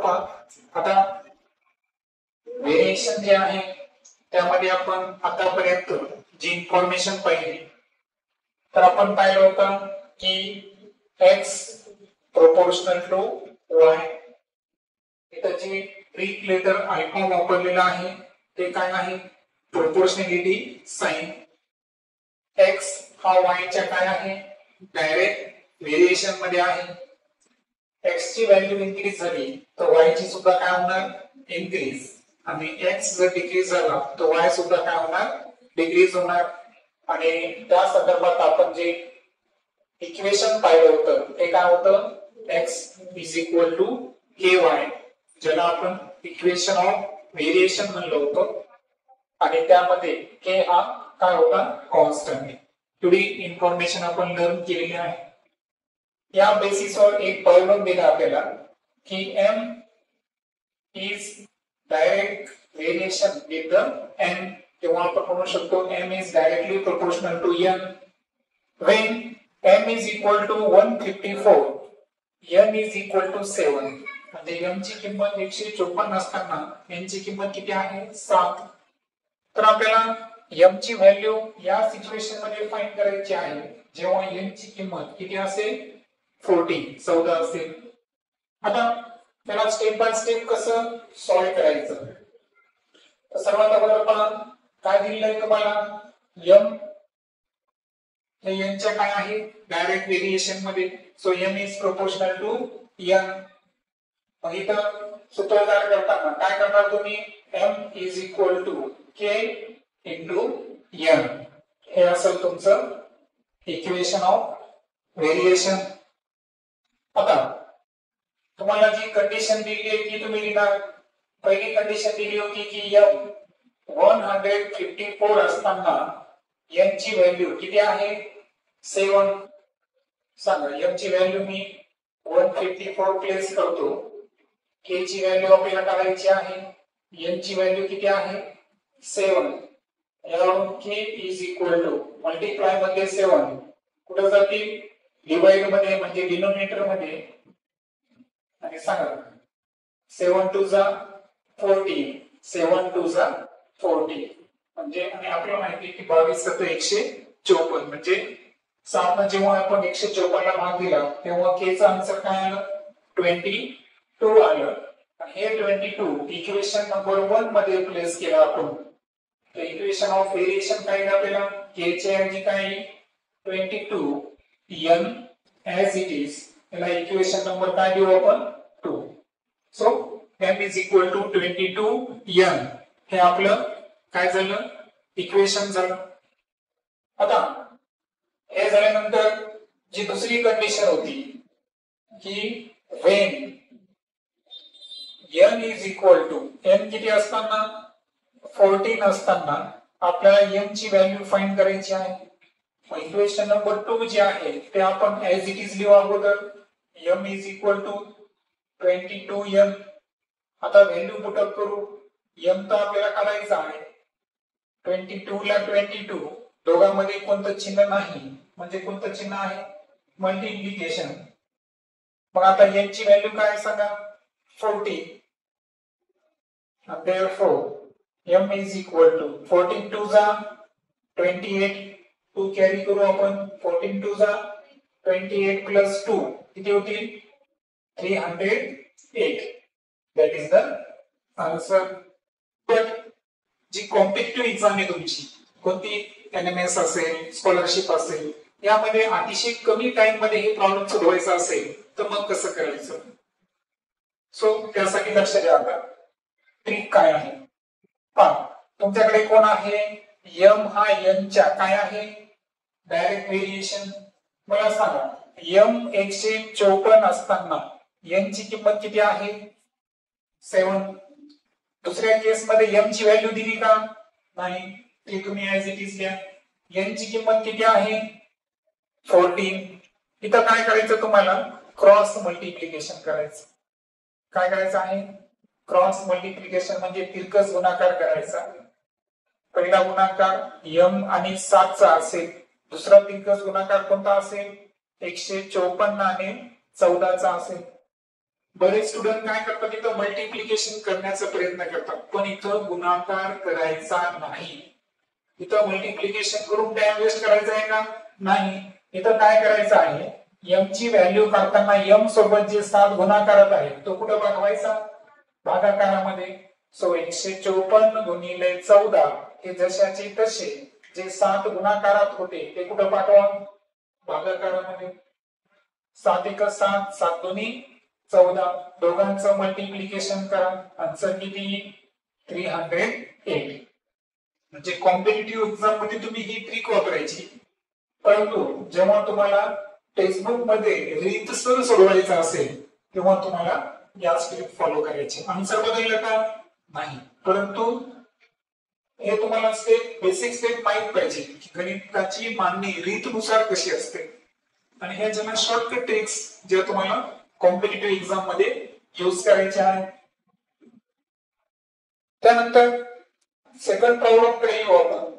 पहा आता व्हेरिएशन जे आहे त्यामध्ये आपण आतापर्यंत जी इन्फॉर्मेशन पाहिली तर आपण पाहिलं होतं की x प्रोपोर्शनल टू y इथं जी ग्रीक लेटर अल्फा वापरलेला आहे ते काय आहे प्रोपोर्शनॅलिटी साइन x हा y च्या काय आहे डायरेक्ट व्हेरिएशन मध्ये आहे x ची व्हॅल्यू इन्क्रीज झाली तर y ची सुद्धा काय होणार इन्क्रीज आणि x जर डिक्रीज झाला तर y सुद्धा काय होणार डिक्रीज होणार आणि त्या संदर्भात आपण जे इक्वेशन पाहिलं होतं ते काय होतं x = ky ज्याला आपण इक्वेशन ऑफ व्हेरिएशन म्हणलं होतं आणि त्यामध्ये k हा काय होता कॉन्स्टंट एवढी इन्फॉर्मेशन आपण लर्न केलेली आहे या बेसिसवर एक प्रॉब्लेम दिला आपल्याला की m is direct variation with the n किंवा आपण म्हणू शकतो m is directly proportional to n when m is equal to 154 n is equal to 7 म्हणजे m ची किंमत 154 असताना n ची किंमत किती आहे 7 तर आपल्याला m ची व्हॅल्यू या सिच्युएशन मध्ये फाइंड करायची आहे जेव्हा n ची किंमत किती असेल 14 असेल आता त्याला स्टेप बाय स्टेप कसं सॉल्व्ह करायचं तर सर्वात अगोदर पहा काय दिलेलं आहे तुम्हाला m हे n च्या काय आहे डायरेक्ट व्हेरिएशन मध्ये so m is proportional to n मग इथं सूत्रधार करताना काय करणार तुम्ही m is equal to k into n हे असेल तुमचं इक्वेशन ऑफ व्हेरिएशन आता तुम्हाला जी कंडिशन दिली आहे ती तुम्ही लिहिणार पहिली कंडिशन दिली होती की m 154 असताना n ची व्हॅल्यू किती आहे 7 सांगा m ची व्हॅल्यू मी 154 प्लेस करतो k ची व्हॅल्यू आपल्याला काढायची आहे n ची व्हॅल्यू किती आहे 7 यावरून k is equal to multiply मध्ये 7 कुठे जातील डिवाइड मध्ये म्हणजे डिनोमिनेटर मध्ये आणि सांगा 7 2 जा 40 7 2 जा 40 म्हणजे आणि आपल्याला माहिती आहे की 22 × 154 म्हणजे 7 ने जेव्हा आपण 154 ला भाग दिला तेव्हा k चा आन्सर काय आला 22 आलं आणि हे 22 इक्वेशन नंबर 1 मध्ये प्लेस केला आपण तर इक्वेशन ऑफ व्हेरिएशन काय आपल्याला k च्या ऐवजी काय 22 n as it is याला इक्वेशन नंबर काय देऊ आपण 2 so m is equal to 22 n हे आपलं काय झालं इक्वेशन झालं आता हे झाल्यानंतर जी दुसरी कंडिशन होती की when n is equal to n किती असताना 14 असताना आपल्याला m ची व्हॅल्यू फाइंड करायची आहे मग इक्वेशन नंबर 2 जे आहे ते आपण as it is लिहू अगोदर m is equal to 22 n आता व्हॅल्यू पुट अप करू m तर आपल्याला काढायचा आहे 22 ला 22 दोघांमध्ये कोणतं चिन्ह नाही म्हणजे कोणतं चिन्ह आहे मल्टिप्लिकेशन मग आता n ची व्हॅल्यू काय सांगा 40 and therefore m is equal to 14 2 जा 28 2 कॅरी करू आपण 14 2 जा 28 प्लस 2 किती होतील 308 that is the answer but जी कॉम्पिटिटिव्ह एक्झाम आहे तुमची कोणती एनएमएस असेल स्कॉलरशिप असेल यामध्ये अतिशय कमी टाइम मध्ये हे प्रॉब्लेम सोडवायचा असेल तर मग कसं करायचं सो त्यासाठी लक्ष द्या आता ट्रिक काय आहे पहा तुमच्याकडे कोण आहे m हा n च्या काय आहे डायरेक्ट व्हेरिएशन मला सांगा m 154 असताना n ची किंमत किती आहे 7 दुसऱ्या केस मध्ये m ची व्हॅल्यू दिली का नाही ती तुम्ही ऍज इट इज घ्या n ची किंमत किती आहे 14 इथं काय करायचं तुम्हाला क्रॉस मल्टिप्लिकेशन करायचं काय करायचं आहे क्रॉस मल्टिप्लिकेशन म्हणजे तिरकस गुणाकार करायचा पहिला गुणाकार m आणि 7 चा असेल दुसरा तिरकस गुणाकार कोणता असेल 154 आणि 14 चा असेल बरेच स्टुडंट काय करतात, इथं मल्टिप्लिकेशन करण्याचा प्रयत्न करतात, पण इथं गुणाकार करायचा नाही. इथं मल्टिप्लिकेशन करून टाइम वेस्ट करायचा आहे का? नाही. इथं काय करायचं आहे, m ची व्हॅल्यू काढताना m सोबत जे 7 गुणाकारात आहे तो कुठं पाठवायचा? भागाकारामध्ये. सो 154 गुणिले 14 हे जशाचे तसे जे 7 गुणाकारात होते ते कुठं पाठवा? भागाकारामध्ये. 7 एक 7, 7 दोन्ही 14, दोघांचं मल्टिप्लिकेशन करा, आन्सर किती? 308. म्हणजे कॉम्पिटिटिव्ह एक्झाम मध्ये तुम्ही ही ट्रिक वापरायची, परंतु जेव्हा तुम्हाला टेक्स्टबुक मध्ये रीतसर सोडवायचं असेल तेव्हा तुम्हाला या स्टेप फॉलो करायचे. आन्सर बदललं का? नाही, परंतु हे तुम्हाला स्टेप, बेसिक स्टेप माहित पाहिजे की गणिताची मांडणी रीतनुसार कशी असते, आणि ह्या ज्यांना शॉर्टकट ट्रिक्स जे तुम्हाला कॉम्पिटिटिव्ह एक्झाम मध्ये यूज करायचे आहे. त्यानंतर सेकंड प्रॉब्लेम कडे येऊ आपण.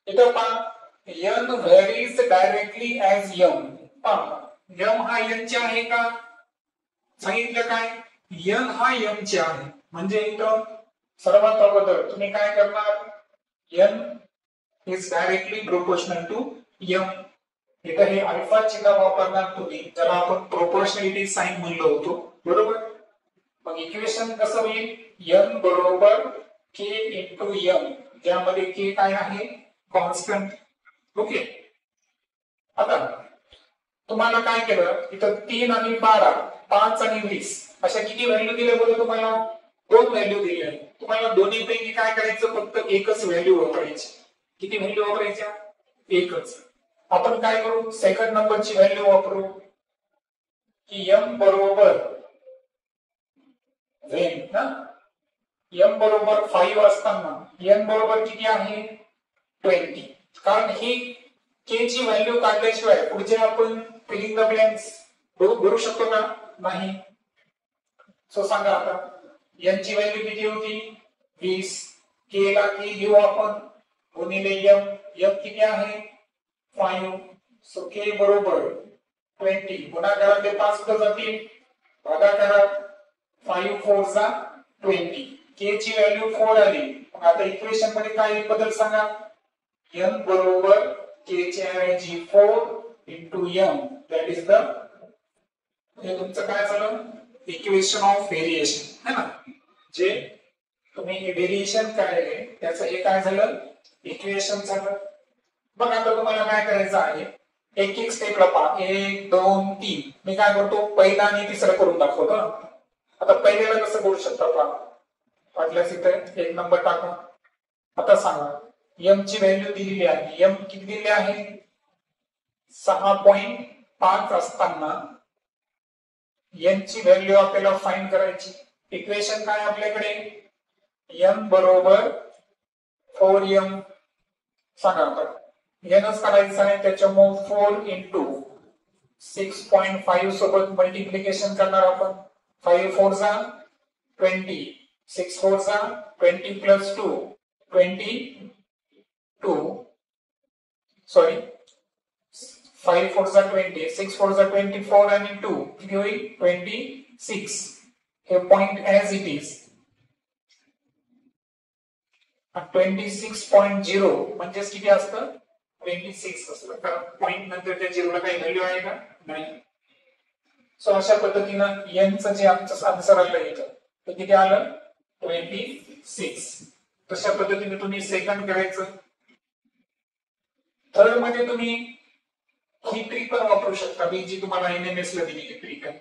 इथं पहा, n varies directly as m. पहा, m हा n चे आहे का? सांगितलं काय? n हा m चे आहे, म्हणजे इथं सर्वात अगोदर तुम्ही काय करणार? n is directly proportional to m. इथं हे अल्फा चिन्ह वापरणार तुम्ही, ज्याला आपण प्रोपोर्शनॅलिटी साइन म्हणलो होतो, बरोबर? मग इक्वेशन कसं होईल? n बरोबर k इंटू m, ज्यामध्ये k काय आहे? कॉन्स्टंट. ओके. आता तुम्हाला काय केलं, इथं 3 आणि 12, 5 आणि 20 अशा किती व्हॅल्यू दिल्या बरं? तुम्हाला 2 व्हॅल्यू दिल्या. तुम्हाला दोन्हीपैकी काय करायचं? फक्त एकच व्हॅल्यू वापरायची. किती व्हॅल्यू वापरायच्या? एकच. आपण काय करू? सेकंड नंबरची व्हॅल्यू वापरू की m बरोबर व्हेन ना, m बरोबर 5 असताना n बरोबर किती आहे? 20. कारण ही k ची व्हॅल्यू काढल्याशिवाय पुढचे आपण फिलिंग द ब्लँक्स भरू शकतो का? नाही. सो सांगा आता, n ची व्हॅल्यू किती होती? 20. k ला k घेऊ आपण गुणिले m. m किती आहे? 5. सो k बरोबर 20. गुणाकारातले 5 कुठे जातील? भागाकारात. 5 4 चा 20. k ची व्हॅल्यू 4 आली. आता इक्वेशन मध्ये काय बदल सांगा? n बरोबर k ची ऐवजी 4 into m, that is the, हे तुमचं काय झालं? इक्वेशन ऑफ व्हेरिएशन है ना. जे तुम्ही हे व्हेरिएशन काढले त्याचं हे काय झालं? इक्वेशन झालं. बघ आता तुम्हाला काय करायचं आहे, एक एक स्टेपला पहा. 1 2 3. मी काय करतो? पहिला आणि तिसरा करून दाखवतो. आता पहिल्याला कसं करू शकता पहा. वाटल्यास इथे 1 नंबर टाका. आता सांगा, m ची व्हॅल्यू दिलेली आहे. m किती दिली आहे? 6.5 असताना n ची व्हॅल्यू आपल्याला फाइंड करायची. इक्वेशन काय आपल्याकडे? n बरोबर 4m. सांगा आता nच काढायचं आहे, त्याच्यामुळे 4 into 6.5 सोबत मल्टिप्लिकेशन करणार आपण. 5 4 चा 20, 6 4 चा 20 plus 2 22, सॉरी 5 4 चा 20, 6 4 चा 24 आणि 2 किती होईल? 26. हे पॉइंट ऍज इट इज. 26.0 म्हणजे किती असतं? 26 असतं. कारण पॉइंट नंतर त्या झिरोला काही व्हॅल्यू आहे का? नाही. सो अशा पद्धतीनं n चं जे आमचं आन्सर आलं इथं ते किती आलं? 26. तशा पद्धतीने तुम्ही सेकंड करायचं. थर्ड मध्ये तुम्ही ही ट्रिक पण वापरू शकता, मी जी तुम्हाला एनएमएस ला दिली ट्रिक आहे.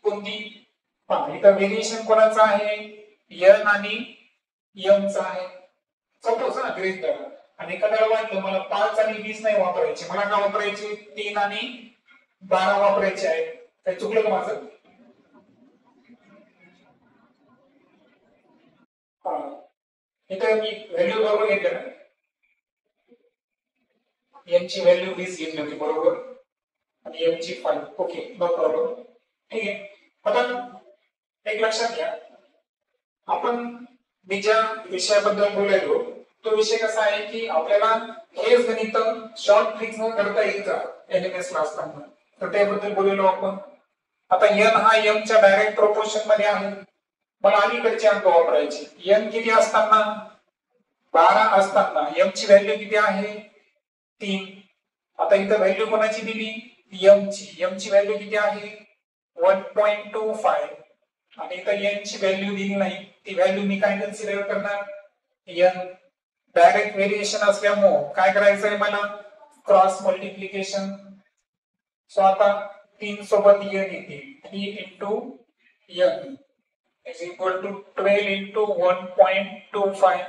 कोणती? पहा, इथं व्हेरिएशन कोणाचं आहे? n आणि m चा आहे. सपोज ना ग्रेट धरा, आणि एखाद्याला वाटलं मला 5 आणि 20 नाही वापरायचे, मला काय वापरायचे? 3 आणि 12 वापरायचे आहे. काही चुकलं का माझं? हा, इथे मी व्हॅल्यू बरोबर घेतले ना, m ची व्हॅल्यू 20 घेतली होती बरोबर, आणि m ची 5. Okay, no problem. ठीक आहे. आता एक लक्षात घ्या, आपण मी ज्या विषयाबद्दल बोलायलो तो विषय कसा आहे की आपल्याला हेच गणित शॉर्ट ट्रिक्स न करता येईल का एनएमएस ला असताना, तर त्याबद्दल बोललेलो आपण. आता n हा m च्या डायरेक्ट प्रोपोर्शन मध्ये आहे. मला अलीकडचे अंक वापरायचे. n किती असताना 12 असताना m ची व्हॅल्यू किती आहे 3. आता इथं व्हॅल्यू कोणाची दिली m ची व्हॅल्यू किती आहे 1.25 आणि इथं n ची व्हॅल्यू दिली नाही. ती व्हॅल्यू मी काय कन्सिडर करणार n. डायरेक्ट व्हेरिएशन असल्यामुळे काय करायचंय मला क्रॉस मल्टिप्लिकेशन. सो आता 3 सोबत n येते 3 into n is equal to 12 into 1.25.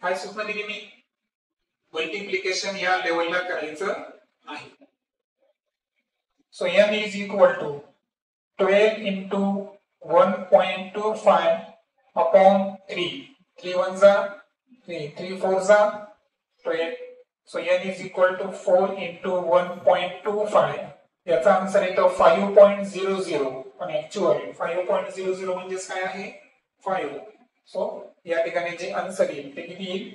काय सूत्र दिली मी मल्टिप्लिकेशन या लेवलला करायचं आहे. So n is equal to 12 into 1.25 upon 3. 3 1 जा 3 3 4 जा 12. So n is equal to 4 into 1.25. याचा आन्सर येतो 5.00 पण ऍक्च्युअली 5.00 म्हणजे काय आहे 5. सो या ठिकाणी जे आन्सर येईल ते किती येईल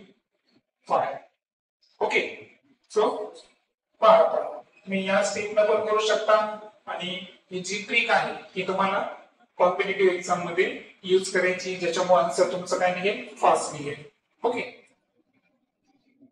5. ओके. सो पहा तुम्ही या स्टेपला पण करू शकता आणि ही जी ट्रिक आहे ती तुम्हाला कॉम्पिटिटिव्ह एक्झाम मध्ये यूज करायची ज्याच्यामुळे आन्सर तुमचं काय निघेल फास्ट निघेल. ओके.